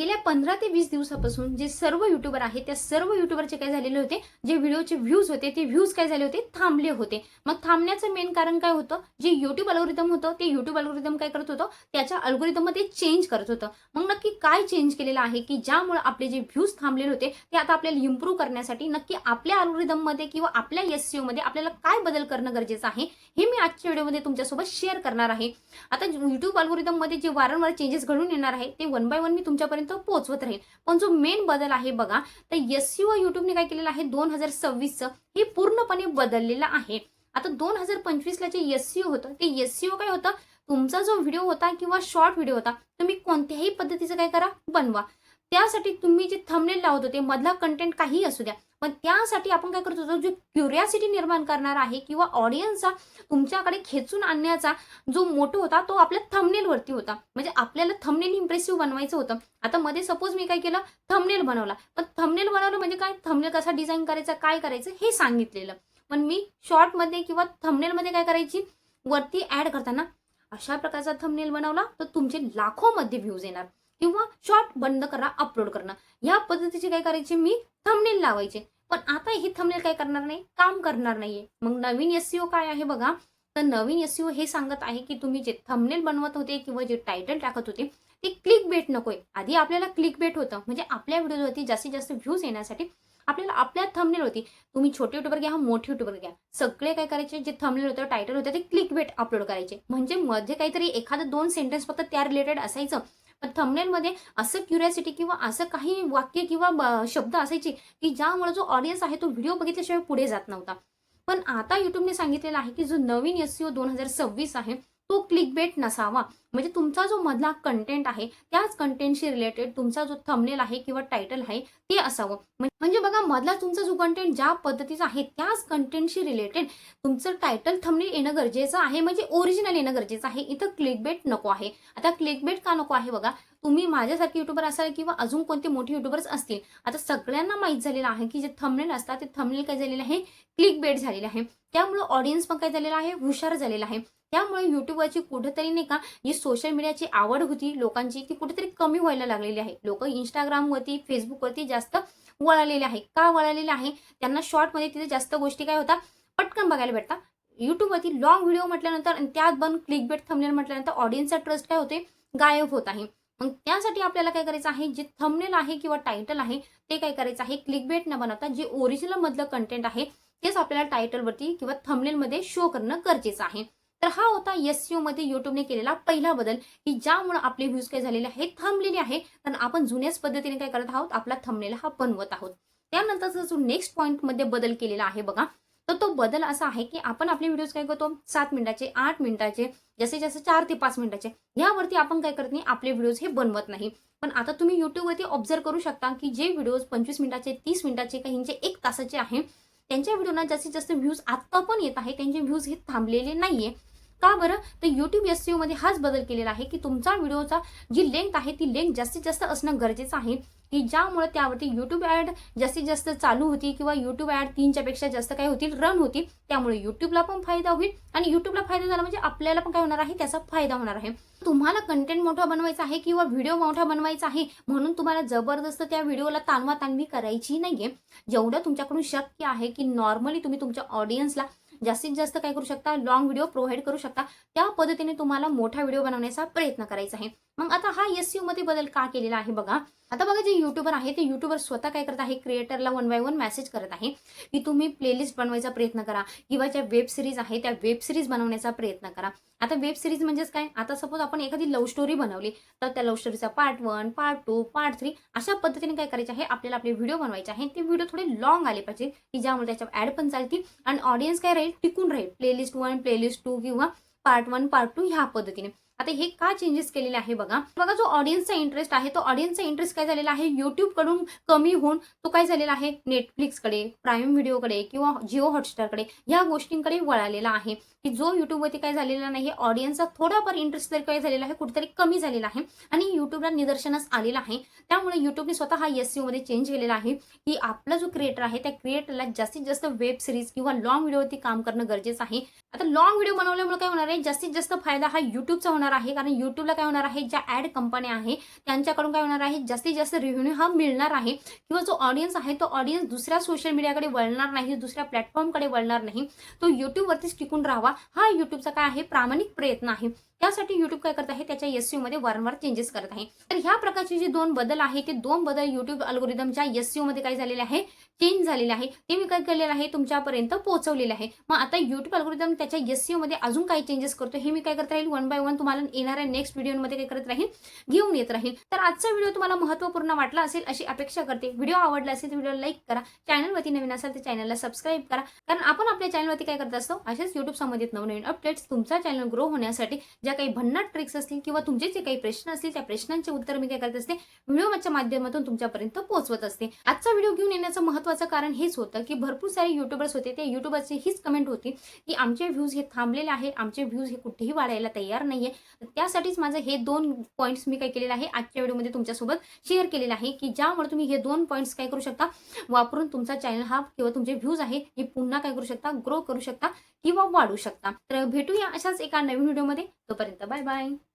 गेल्या 15 ते 20 दिवसापासून जे सर्व युट्यूबर आहेत त्या सर्व युट्यूबरचे काय झालेले होते, जे व्हिडिओचे व्ह्यूज होते ते व्ह्यूज काय झाले होते, थांबले होते. मग थांबण्याचं मेन कारण काय होतं, जे युट्यूब अल्गोरिदम होतं ते युट्यूब अल्गोरिदम काय करत होतं, त्याच्या अल्गोरिदममध्ये चेंज करत होतं. मग नक्की काय चेंज केलेलं आहे की ज्यामुळे आपले जे व्ह्यूज थांबलेले होते ते आता आपल्याला इम्प्रूव्ह करण्यासाठी नक्की आपल्या अल्गोरिदममध्ये किंवा आपल्या एसईओ मध्ये आपल्याला काय बदल करणं गरजेचं आहे, हे मी आजच्या व्हिडिओमध्ये तुमच्यासोबत शेअर करणार आहे. आता युट्यूब अल्गोरिदममध्ये जे वारंवार चेंजेस घडून येणार आहे ते वन बाय वन मी तुमच्यापर्यंत पोहोचवत राहील. पण जो मेन बदल आहे बघा, तर एसईओ युट्यूबने काय केलेलं आहे 2026चं हे पूर्णपणे बदललेलं आहे. आता 2025ला जे एसईओ होतं ते एसईओ काय होतं, तुमचा जो व्हिडिओ होता किंवा शॉर्ट व्हिडिओ होता तुम्ही कोणत्याही पद्धतीचं काय करा, बनवा. त्यासाठी तुम्ही जे थंबनेल लावत होते मधला कंटेंट काही असू द्या, पण त्यासाठी आपण काय करत होतो, जो क्युरियासिटी निर्माण करणार आहे किंवा ऑडियन्सचा तुमच्याकडे खेचून आणण्याचा जो मोटो होता तो आपल्या थंबनेल वरती होता. म्हणजे आपल्याला थंबनेल इम्प्रेसिव्ह बनवायचं होतं. आता मध्ये सपोज मी काय केलं, थंबनेल बनवला. पण थंबनेल बनवलं म्हणजे काय, थंबनेल कसा डिझाईन करायचा, काय करायचं हे सांगितलेलं. पण मी शॉर्ट मध्ये किंवा थंबनेल मध्ये काय करायची, वरती ऍड करताना अशा प्रकारचा थंबनेल बनवला तर तुमचे लाखोमध्ये व्ह्यूज येणार. किंवा शॉर्ट बंद करा, अपलोड करणं, या पद्धतीचे काय करायचे, मी थंबनेल लावायचे. पण आता हे थंबनेल काय करणार नाही, काम करणार नाहीये. मग नवीन एसईओ काय आहे बघा, तर नवीन एसईओ हे सांगत आहे की तुम्ही जे थंबनेल बनवत होते किंवा जे टायटल टाकत होते ते क्लिक बेट नकोय. आधी आपल्याला क्लिक बेट होतं, म्हणजे आपल्या व्हिडिओवरती जास्तीत जास्त व्ह्यूज येण्यासाठी आपल्याला आपल्या थंबनेल होती. तुम्ही छोटे युट्यूबर घ्या, मोठे युट्यूबर घ्या, सगळे काय करायचे, जे थंबनेल होतं, टायटल होतं, ते क्लिक बेट अपलोड करायचे. म्हणजे मध्ये काहीतरी एखादं 2 सेंटेन्स फक्त त्या रिलेटेड असायचं. पण थंबनेलमध्ये असं क्युरियासिटी किंवा असं काही वाक्य किंवा शब्द असायचे की ज्यामुळे जो ऑडियन्स आहे तो व्हिडिओ बघितल्याशिवाय पुढे जात नव्हता. पण आता युट्यूबने सांगितलेलं आहे की जो नवीन एसईओ 2026 आहे तो क्लिक बेट नसावा. म्हणजे तुमचा जो मधला कंटेंट आहे त्याच कंटेंटशी रिलेटेड तुमचा जो थंबनेल आहे किंवा टायटल आहे ते असावं. म्हणजे बघा, मधला तुमचा जो कंटेंट ज्या पद्धतीचा आहे त्याच कंटेंटशी रिलेटेड तुमचं टायटल थंबनेल येणं गरजेचं आहे. म्हणजे ओरिजिनल येणं गरजेचं आहे. इथं क्लिक बेट नको आहे. आता क्लिक बेट का नको आहे बघा, तुम्ही माझ्यासारखे युट्यूबर असाल किंवा अजून कोणते मोठे युट्यूबर्स असतील, आता सगळ्यांना माहित झालेलं आहे की जे थंबनेल असतात ते थंबनेल काय झालेलं आहे, क्लिक बेट झालेलं आहे. त्यामुळे ऑडियन्स पण काय झालेला आहे, हुशार झालेला आहे. त्यामुळे युट्यूबवरची कुठेतरी नाही का, जी सोशल मीडियाची आवड होती लोकांची ती कुठेतरी कमी व्हायला लागलेली आहे. लोक इंस्टाग्रामवरती, फेसबुकवरती जास्त वळालेले आहे. का वळालेले आहे, त्यांना शॉर्टमध्ये तिथे जास्त गोष्टी काय होतात, पटकन बघायला भेटतात. युट्यूबवरती लॉंग व्हिडिओ म्हटल्यानंतर आणि त्यात पण क्लिक बेट थंबनेल म्हटल्यानंतर ऑडियन्सचा ट्रस्ट काय होते, गायब होत आहे. मग त्यासाठी आपल्याला काय करायचं आहे, जे थंबनेल आहे किंवा टायटल आहे ते काय करायचं आहे, क्लिक बेट न बनवता जे ओरिजिनल मधलं कंटेंट आहे तेच आपल्याला टायटलवरती किंवा थंबनेलमध्ये शो करणं गरजेचं आहे. तर हा होता एसईओ मध्ये युट्यूबने केलेला पहिला बदल, की ज्यामुळे आपले व्ह्यूज काय झालेले आहेत, थांबलेले आहे. कारण आपण जुन्याच पद्धतीने काय करत आहोत, आपला थंबनेल हा बनवत आहोत. त्यानंतरचा जो नेक्स्ट पॉईंट मध्ये बदल केलेला आहे बघा, तर तो बदल असा आहे की आपण आपले व्हिडिओज काय करतो, 7 मिनिटाचे, 8 मिनिटाचे, जास्तीत जास्त 4 ते 5 मिनिटाचे, यावरती आपण काय करत नाही, आपले व्हिडिओज हे बनवत नाही. पण आता तुम्ही युट्यूबवरती ऑब्झर्व करू शकता की जे व्हिडिओज 25 मिनिटाचे, 30 मिनिटाचे, काहींचे 1 तासाचे आहे, त्यांच्या व्हिडिओना जास्तीत जास्त व्ह्यूज आता पण येत आहे. त्यांचे व्ह्यूज हे थांबलेले नाहीये. का बरं, तर युट्यूब एसईओ मध्ये हाच बदल केलेला आहे की तुमचा व्हिडिओचा जी लेंथ आहे ती लेंथ जास्तीत जास्त असणं गरजेचं आहे, की ज्यामुळे त्यावरती युट्यूब ऍड जास्तीत जास्त चालू होती किंवा युट्यूब ऍड 3च्या पेक्षा जास्त काय होतील, रन होती. त्यामुळे युट्यूबला पण फायदा होईल आणि युट्यूबला फायदा झाला म्हणजे आपल्याला पण काय होणार आहे, त्याचा फायदा होणार आहे. तुम्हाला कंटेंट मोठा बनवायचा आहे किंवा व्हिडिओ मोठा बनवायचा आहे म्हणून तुम्हाला जबरदस्त त्या व्हिडिओला ताणवा ताणवी करायची नाहीये. जेवढं तुमच्याकडून शक्य आहे की नॉर्मली तुम्ही तुमच्या ऑडियन्सला जास्तीत जास्त काय करू शकता, लॉंग व्हिडिओ प्रोव्हाइड करू शकता. त्या पद्धतीने तुम्हाला मोठा व्हिडिओ बनवण्याचा प्रयत्न करायचा आहे. मग आता हा एसईओ मध्ये बदल का केलेला आहे बघा, आता बघा जे युट्यूबर आहे ते युट्यूबर स्वतः काय करत आहे, क्रिएटरला 1 बाय 1 मेसेज करत आहे की तुम्ही प्लेलिस्ट बनवायचा प्रयत्न करा किंवा ज्या वेब सिरीज आहे त्या वेब सिरीज बनवण्याचा प्रयत्न करा. आता वेब सिरीज म्हणजेच काय, आता सपोज आपण एखादी लव्ह स्टोरी बनवली तर त्या लव्ह स्टोरीचा पार्ट 1, पार्ट 2, पार्ट 3 अशा पद्धतीने काय करायचे आहे, आपल्याला आपले व्हिडिओ बनवायचे आहे. ते व्हिडिओ थोडे लॉंग आले पाहिजे की ज्यामुळे त्याच्यावर ऍड पण चालतील आणि ऑडियन्स काय राहील, टिकून राहील. प्लेलिस्ट 1, प्लेलिस्ट 2 किंवा पार्ट 1, पार्ट 2 ह्या पद्धतीने. आता हे का चेंजेस केलेले आहे बघा, बघा जो ऑडियन्सचा इंटरेस्ट आहे तो ऑडियन्सचा इंटरेस्ट काय झालेला आहे, युट्यूब कडून कमी होऊन तो काय झालेला आहे, नेटफ्लिक्सकडे, प्राईम व्हिडिओकडे किंवा जिओ हॉटस्टारकडे या गोष्टींकडे वळालेला आहे. की जो युट्यूबवरती काय झालेला नाही, ऑडियन्सचा थोडाफार इंटरेस्ट तरी काय झालेला आहे, कुठेतरी कमी झालेला आहे आणि युट्यूबला निदर्शनास आलेला आहे. त्यामुळे युट्यूबने स्वतः हा एसईओ मध्ये चेंज केलेला आहे की आपला जो क्रिएटर आहे त्या क्रिएटरला जास्तीत जास्त वेब सिरीज किंवा लॉंग व्हिडिओवरती काम करणं गरजेचं आहे. आता लॉंग व्हिडिओ बनवल्यामुळे काय होणार आहे, जास्तीत जास्त फायदा हा युट्यूबचा होणार होणार आहे, कारण यूट्यूबला काय होणार आहे, ज्या ॲड कंपन्या आहे त्यांच्याकडून काय होणार आहे, जास्तीत जास्त रेव्हेन्यू हा मिळणार आहे किंवा जो ऑडियन्स आहे तो ऑडियन्स दुसऱ्या सोशल मीडियाकडे वळणार नाही, दुसऱ्या प्लॅटफॉर्मकडे वळणार नाही, तो यूट्यूबवरतीच टिकून राहावा, हा यूट्यूबचा काय आहे, प्रामाणिक प्रयत्न आहे. त्यासाठी यूट्यूब काय करत आहे, त्याच्या SEO मध्ये वारंवार चेंजेस करत आहे. तर ह्या प्रकारचे जे 2 बदल आहे, ते 2 बदल यूट्यूब अल्गोरिदमच्या SEO मध्ये काय झालेले आहे, चेंज झालेले आहे. ते मी काय केलेलं आहे, तुमच्यापर्यंत पोहोचवलेले आहे. मग आता यूट्यूब अल्गोरिदम त्याच्या SEO मध्ये अजून काही चेंजेस करतो, हे मी काय करत राहील, वन बाय वन तुम्हाला येणाऱ्या नेक्स्ट व्हिडिओमध्ये काय करत राहील, घेऊन येत राहील. तर आजचा व्हिडिओ तुम्हाला महत्त्वपूर्ण वाटला असेल अशी अपेक्षा करते. व्हिडिओ आवडला असेल तर व्हिडिओला लाईक करा, चॅनलवरती नवीन असाल तर चॅनलला सबस्क्राईब करा, कारण आपण आपल्या चॅनलवरती काय करत असतो, असेच यूट्यूब संबंधित नवनवीन अपडेट्स तुमचा चॅनल ग्रो होण्यासाठी ज्या काही भन्नाट ट्रिक्स असतील किंवा तुमचे जे काही प्रश्न असतील त्या प्रश्नांचे उत्तर मी काय करत असते, व्हिडिओच्या माध्यमातून तुमच्यापर्यंत पोहोचवत असते. आजचा व्हिडिओ घेऊन येण्याचं महत्त्वाचं कारण हेच होतं की भरपूर सारे युट्यूबर्स होते, त्या युट्यूबरची हीच कमेंट होती की आमचे व्ह्यूज हे थांबलेले आहे, आमचे व्ह्यूज हे कुठेही वाढायला तयार नाहीये. त्यासाठीच माझं हे 2 पॉईंट्स मी काय केलेले आहे, आजच्या व्हिडिओमध्ये तुमच्यासोबत शेअर केलेले आहे की ज्यामुळे तुम्ही हे 2 पॉईंट्स काय करू शकता, वापरून तुमचा चॅनल हा किंवा तुमचे व्ह्यूज आहे हे पुन्हा काय करू शकता, ग्रो करू शकता किंवा वाढू शकता. तर भेटूया अशाच एका नवीन व्हिडिओमध्ये. तोपर्यंत बाय बाय.